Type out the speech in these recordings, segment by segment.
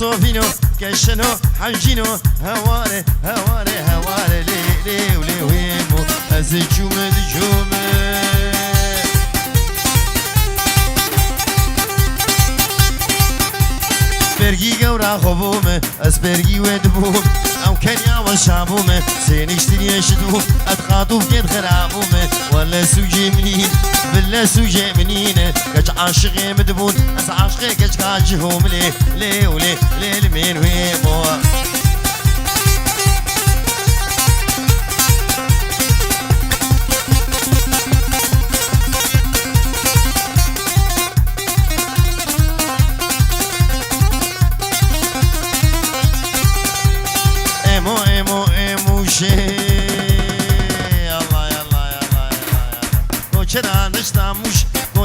صوفينو كشنو حجينو هواري هواري هواري لي لي ولي ويمو أزجوم دجوم اسبرگی گورا خوبومه اسبرگی ودبوم او کنیا و شعبومه سینشتنی شدوم اتخاطوف قد خرابومه ولا سوجي منين بلا سوجي منين كج عاشقي مدبون اس عاشقي كج كاجهم ليه ليه وليه ليه لمين ويمو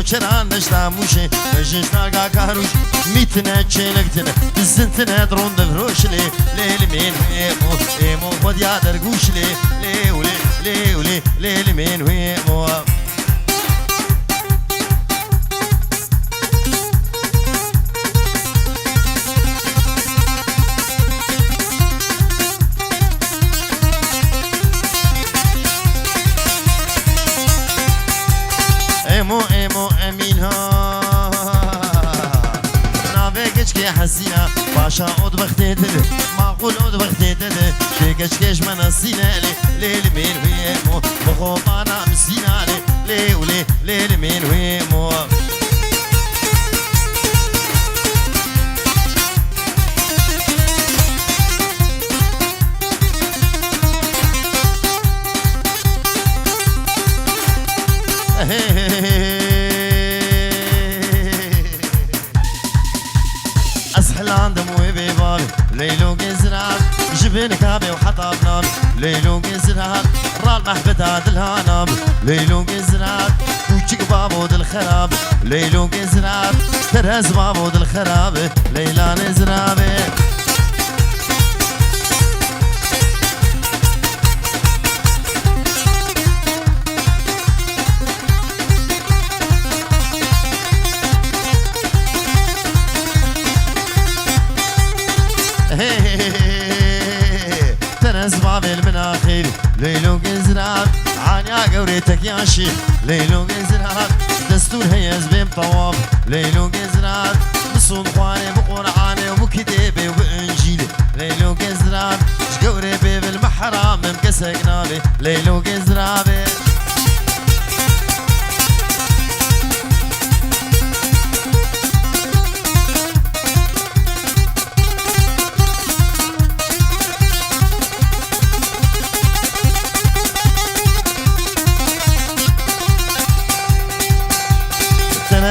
چرا نشتاموشه جشنا کاروش میتونه چلکتنه زنتنه درون دفروش لیل من ایمو خود یادر گوش لیل من ایمو حسينة باشا عود بختي دده معقول عود بختي دده كيكش كيش من السينة ليل مين ويمو بخوب أنا مسينة ليل مين ويمو ليلو جزران جبن كابي وحطب نار ليلو جزران رال محبتها دلهانم ليلو جزران وشك بابو دل خراب ليلو جزران ترهز بابو دل خراب ليلا نزرابي بالمناخير ليلو جزران عانيا قوريتك يا شيخ ليلو جزران دستور هيز بين طواف ليلو جزران بصوم خواني بقرآني وبكتابي وبإنجيلي ليلو جزران شقوري بي بالمحرام مكسك نابي ليلو جزرابي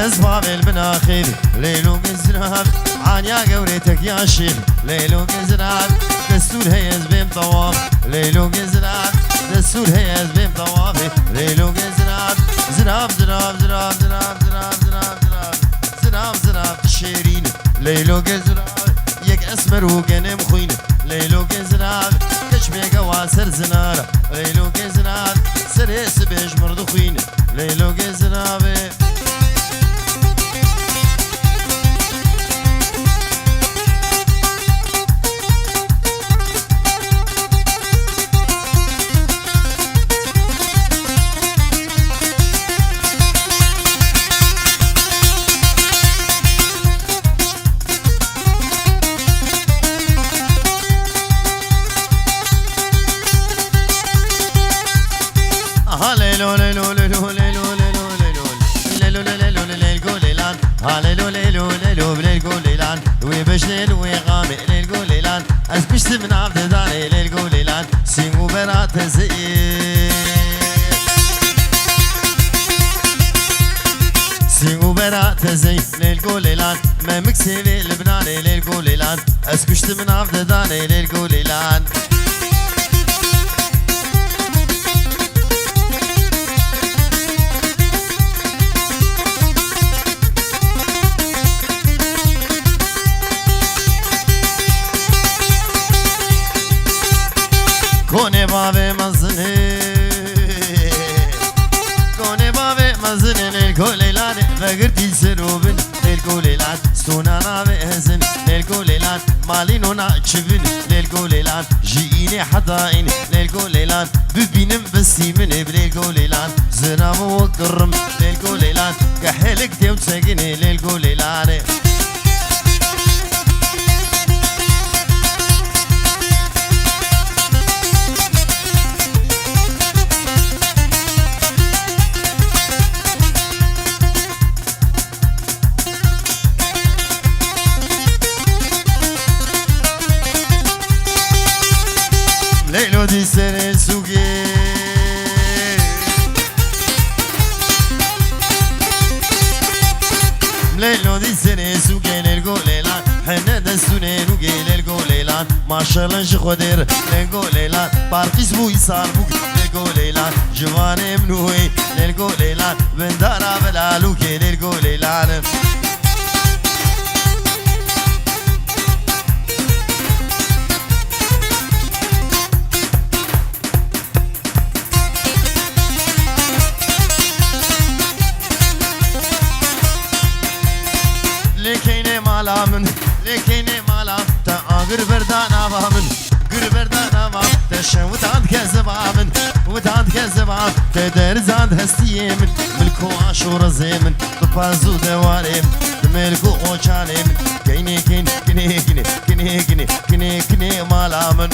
اسباب المناخير ليلو جزران عانيا قوريتك يا شيخ ليلو جزران دستور هيز بين طواف ليلو جزران دستور هيز بين طواف ليلو جزران زراب زراب زراب زراب زراب زراب زراب زراب زراب شيرين ليلو جزران يك اسمر وقنم خوين ليلو جزران كشميقة واسر زنارة ليلو جزران سريس بيش مرضو خوين ليلو جزران من عبد داني ليل ليلان سيمو برات زي سيمو برات زي ليل ليلان ما مكسبي لبناني ليل ليلان اسكشت من عبد داني ليل ليلان كوني بابي مزني كوني بابي مزني الكوليلان فقرتي سروبن الكوليلان ستونا نابي هزن الكوليلان مالين ونعجبن ليل ليلان جيني حضاين ليل ليلان ببينم بسيمن بليل ليلان زنام وقرم ليل ليلان كحلك ديو تساقني ليل ليلان ليلو دي سنة سوقي ليلو دي سنة سوقي للقو ليلان حنا دستوني نوقي للقو ليلان ما شاء الله شخدير للقو ليلان بارقيس بو يصار بوك للقو ليلان جواني منوي للقو ليلان بندارا بلالوكي للقو ليلان لكيني مالا تا اغر بردان ابامن غر بردان ابام تشوت عند كذبامن وتعند كذبام تدرزان هستيمن ملكو عاشور زيمن تبازو دواريم ملكو اوچاليم كيني كيني كيني كيني كيني كيني كيني كيني مالامن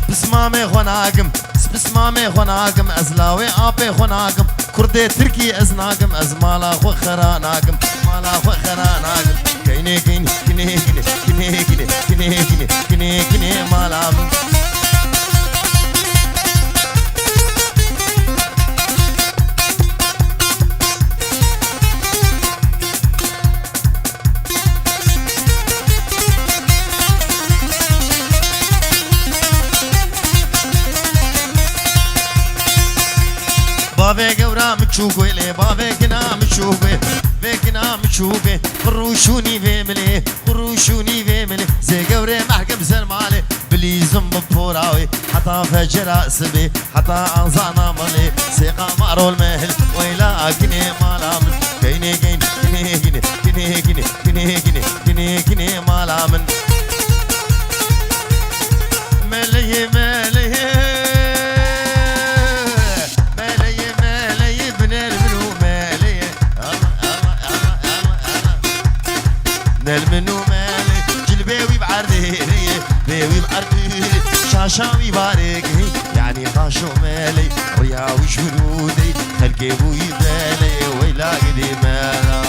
بسمامي خناقم بسمامي خناقم ازلاوي ابي خناقم كردي تركي ازناقم ازمالا خو خراناقم مالا خو خراناقم كيني كيني كيني كيني كيني كيني كيني كيني كيني كيني مالام بابي قورا متشوقي لي بابي كنا متشوقي بكنا متشوقي خروشوني فيملي خروشوني فيملي زي قوري محكم سلمالي بلي زم بفوراوي حتى فجر سبي حتى انزانا مالي سيقا مارو المهل ويلا كني مالامن كيني كيني كيني كيني كيني كيني كيني كيني كيني كيني مالامن ملي ملي المنو مالي جلبيوي بعرضي بيوي بعرضي شاشاوي بارقي يعني قاشو مالي رياوي شرودي خلقي بوي بالي ويلا قدي مالا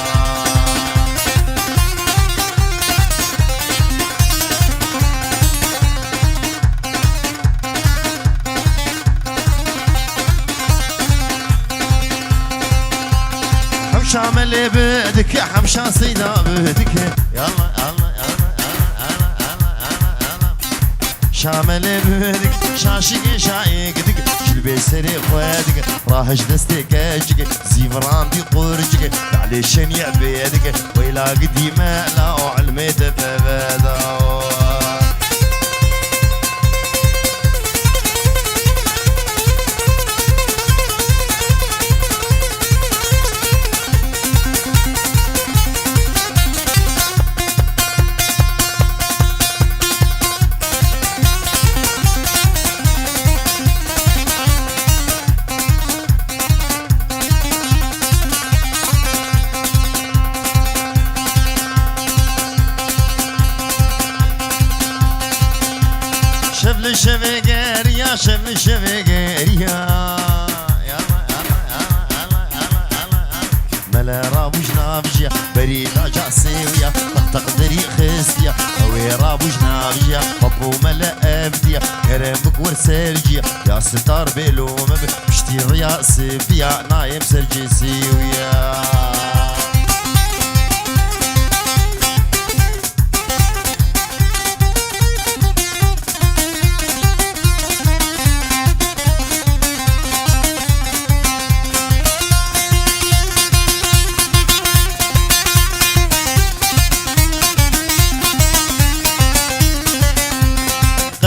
حمشا ملي بدك يا حمشا صيدا بدك يلا يلا شامل بدك شاشق شايقدك شلبي سري خوادك راهش دستك اجك زيفران دي قرجك معليشن يا بيدك ويلا قدي ما لا علمي تفبدا شفل شفقر يا شفل شفقر يا ملا رابوش نافجيا بريدا جاسيويا طقطق دري خستيا اوي رابوش نافجيا بابو ملا ابديا كرمك ورسرجيا يا ستار بلوم بشتي ريا سيفيا نايم سرجيسيويا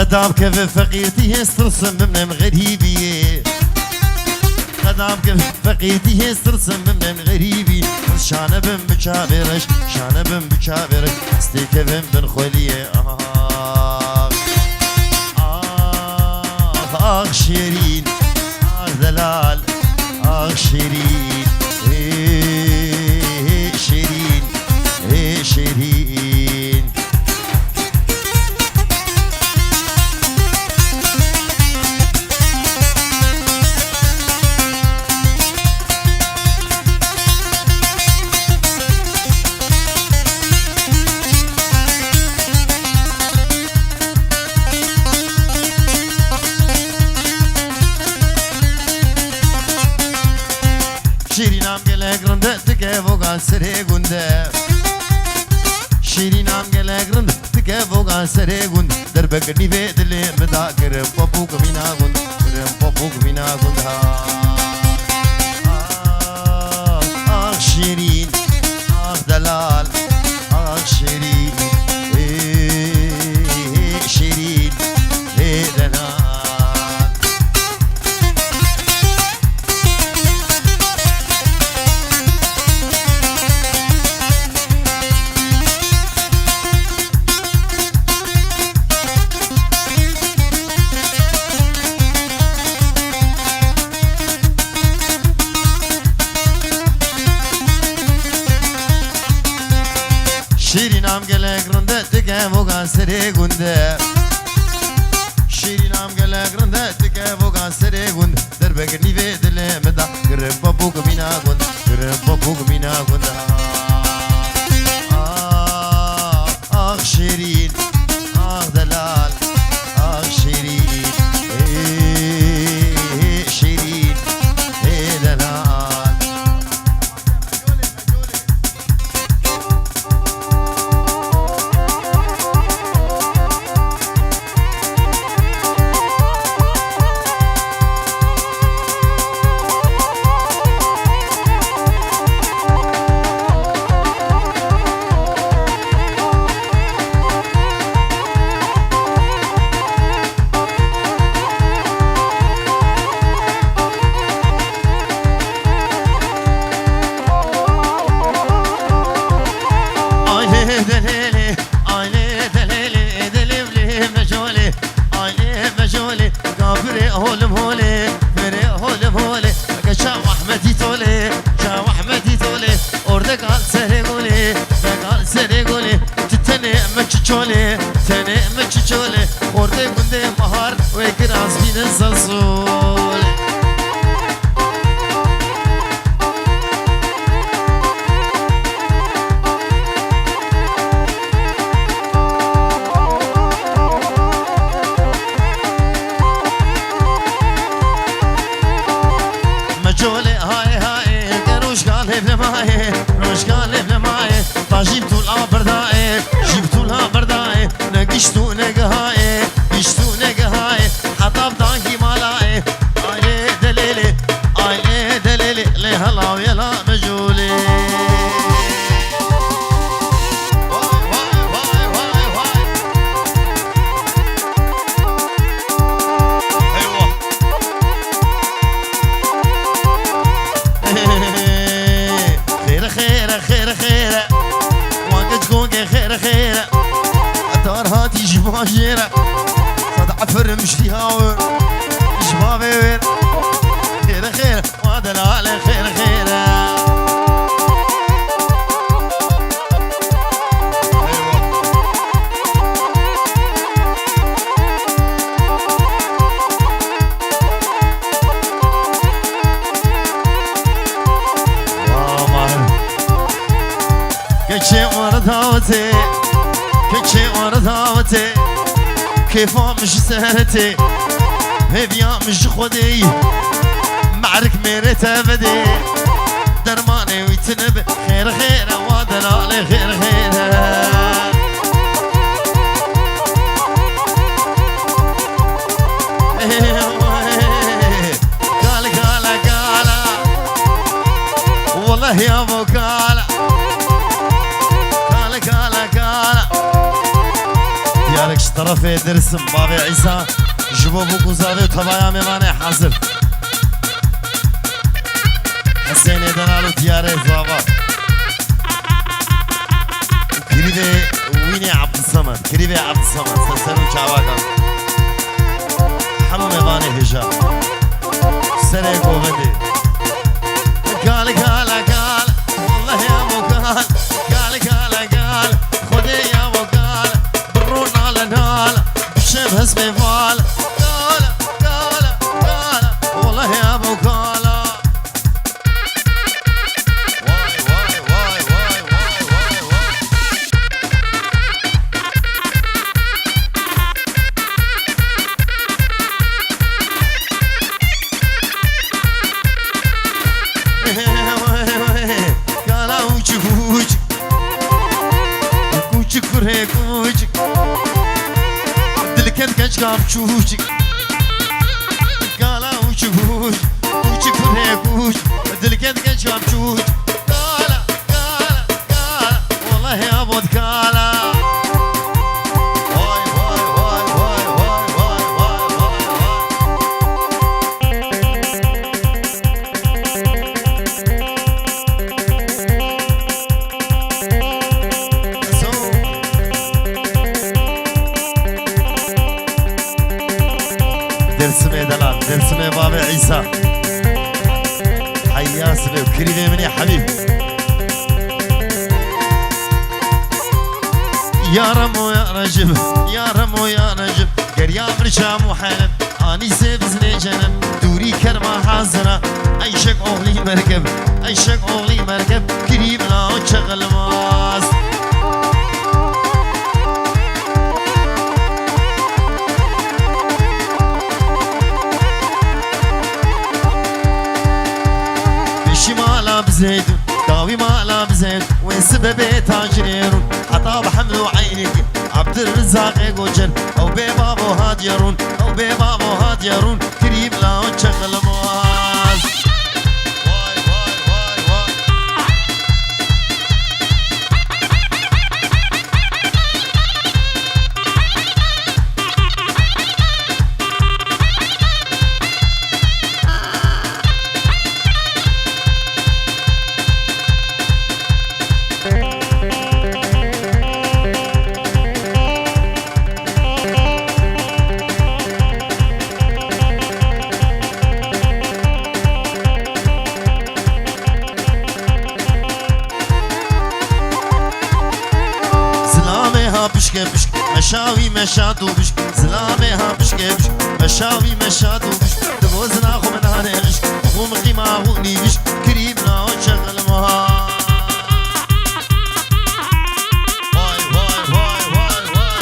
قدام كيف فقيرتي استرسم من غريبي قدام كيف فقيرتي استرسم من غريبي شانه بن بچابرش شانه بن بچابرش استيك بن خوليه آخ شيرين آخ دلال آخ شيرين شيرين شيرين شیرینم گله گرنده تکه وگان سری گنده شیرینم گله گرنده تکه وگان سری گند در بگنی به دلی مدا کرم پاپو کمینا گند کرم پاپو کمینا گند آخ شیرین آخ دلال آخ شیرین شیرین دلال شیرینم گله گرنده تکه وگان سری گنده شیرینم گله گرنده تکه وگان سری گنده در بگنی به دل مدا گرم پاپو کمینا گند گرم پاپو کمینا گند آخ شیرین آخ دلال آخ شیرین شیرین دلال چوله تنه مچ چوله خورده گنده مهار و گراز بین زلزول مجوله هاي هاي گروش قال ابن ماي روش قال ابن ماي طاجيب طول ابرداي نگشتو نگهاي گشتو نگهاي حطب دانكي مالاي آيه دليلي آيه دليلي لهلا ويلا مجولي واي ايوه خير خير خير خير وقت تكون خير خير هاتي جبها جيرة صد عفر مش فيها وين جبها وين خير خير ما دلال خير خير كشي ورد هاوتي كشي ورد هاوتي كيفا مش سهرتي هبيا مش خدي معرك ميرتا بدي درماني ويتنب خير خير وادلالي خير خير قال قال قال والله يا ابو قال قال قال قال مالك طرف درسم بابي عيسى جبو بوكو زاوي وطبايا ميماني حاضر حسين دلالو تياري زوابا كريبي ويني عبد الصمد كريبي عبد الصمد سلسلو شعباكا حمو ميماني هجا سنة قوبندي قال قال قال والله يا ابو قال قال خذي يا ابو قال برون على نال شبه اسمي فال قال والله يا ابو قال كوچ دل کت کچ کام چوچ کالا اوچ کوچ کوچ دل کت کچ کام چوچ کالا والله يا بود کالا واي واي واي واي واي واي درسمي دلال درسمي بابي عيسى حياس بي وكريمي مني حبيب يا رمو يا رجب يا رمو يا رجب قريا برشام وحلب اني سيبزني جنب دوري كرمه حاضره عيشك اغلي مركب عيشك اغلي مركب كريم لا شغل ماس مالا بزيدون داوي مالا بزيد وين سببي تاجريرون حطاب حملو عينك عبد الرزاق يقوجن او بابو هاديرون او بابو هاديرون كريم لا شغل مواز واي واي واي واي بشكي بشكي مشاوي مشادو بشكي زلامي ها بشكي بشكي مشاوي مشادو بشكي دبوزنا خو من هانيش خو مقيمة غوني بشكي كريمنا وشغل مها واي واي واي واي واي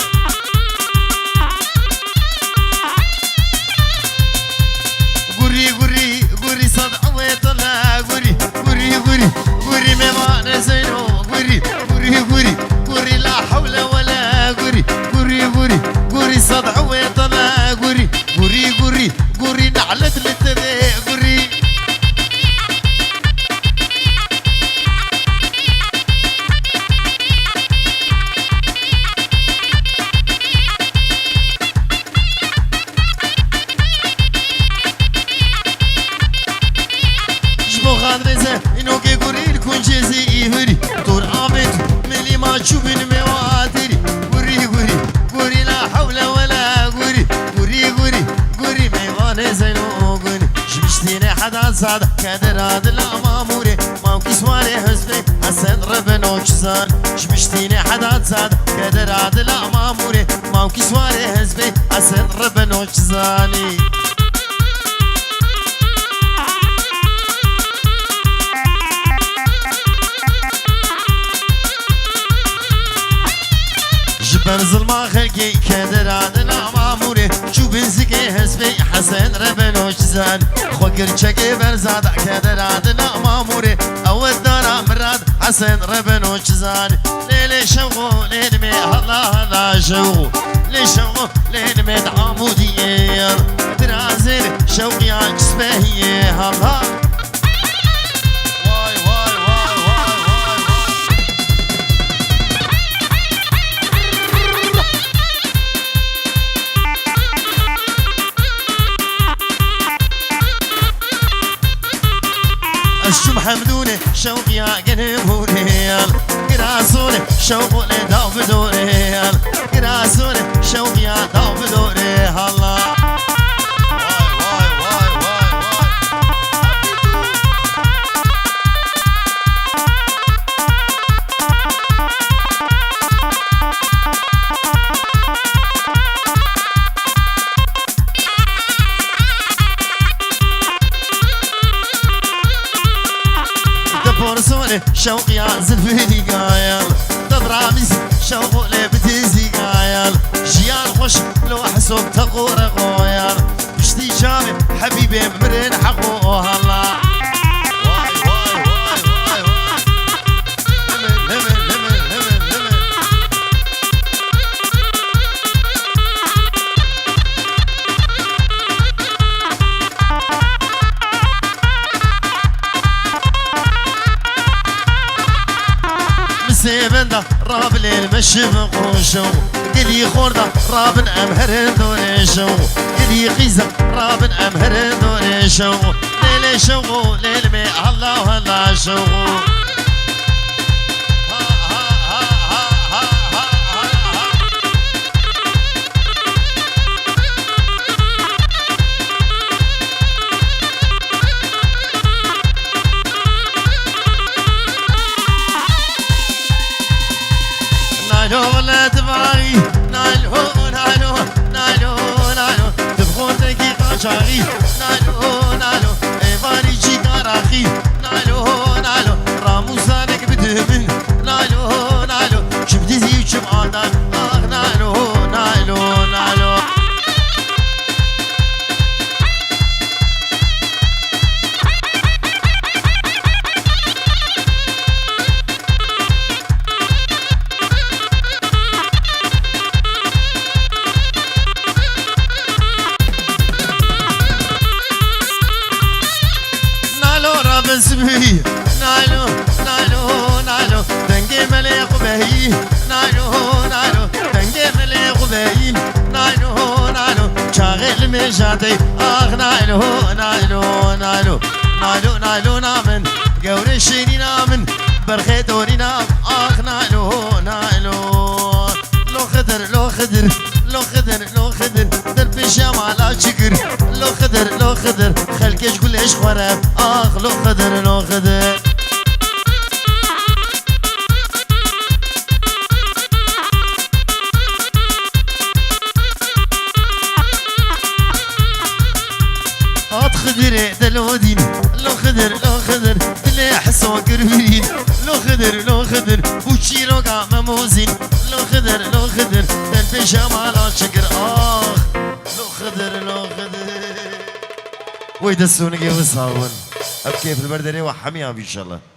قري قري قري صدعوي طلع قري قري قري قري ميمان زينو قري قري قري قري لا حول ولا قري قري قري قري صدعوي طلع قري قري قري قري نعلت للتبي قري شبو خادرزه انو كي قري الكون جزي يهري طول عابد ملي ما تشوف الموادري قري قري قري لا حول ولا قري قري قري قري ميوان زينو قري شبشتيني حدا صاد كدر هاد الاماموري ما كسواني حسبي حسن ربنا وشزان شبشتيني حدا صاد كدر هاد الاماموري ما كسواني حسبي حسن ربنا وشزاني برزل ما خلقي كدر عدنا ماموري شو بنزكي حسبي حسن ربنا وشزان خوكر شكي برزاد كدر عدنا ماموري اول دارا مراد حسن ربنا وشزان ليلي شوقو ليلمي هلا هلا شوقو لي شوقو ليلمي عمودي درازير شوقي عن جسمي هلا شوق يا قنبوريال قراسون شوق لداو بدوريال قراسون شوق يا داو بدوريال الله شوق يا زلفي قايل دبرامز شوق لي بتزي قايل جيان خوش لو حسوب تقور قايل بشتي جامي حبيبي مرن حقو هلا واي واي واي واي واي لمن لمن لمن لمن سيبندا راب للمشي بقوشو قلي خوردا راب امهر دوريشو قلي قيزا راب امهر دوريشو ليلي شو ليلمي الله الله شو ولا تبغي نالو نالو نالو نالو تبغون دقيقة شاغي نالو نالو ايفاني جي كاراخي نالو نالو راموسانك بدهمن نالو نالو شبدي زي وشب عادان نالو نالو نالو سبي نالو نالو نالو دنجي مليق بهي نالو نالو دنجي مليق بهي نالو نالو شاغل مشاتي نالو نالو نالو نالو نالو نامن قوري شيني نامن برخيتوني نام نالو نالو لو خدر لو خدر لو خدر لو خدر درب الشام على شكر لو خدر لو خدر خلكش كل ايش خراب لو خدر لو خدر خدر دلودين لو خدر لو خدر دلي حسو قربين لو خدر لو خدر وشي روقا مموزين لو خدر لو خدر دل شمال شكر لو خدر لو خدر ويدسوني وصاون ابكي في البردري وحميها ان شاء الله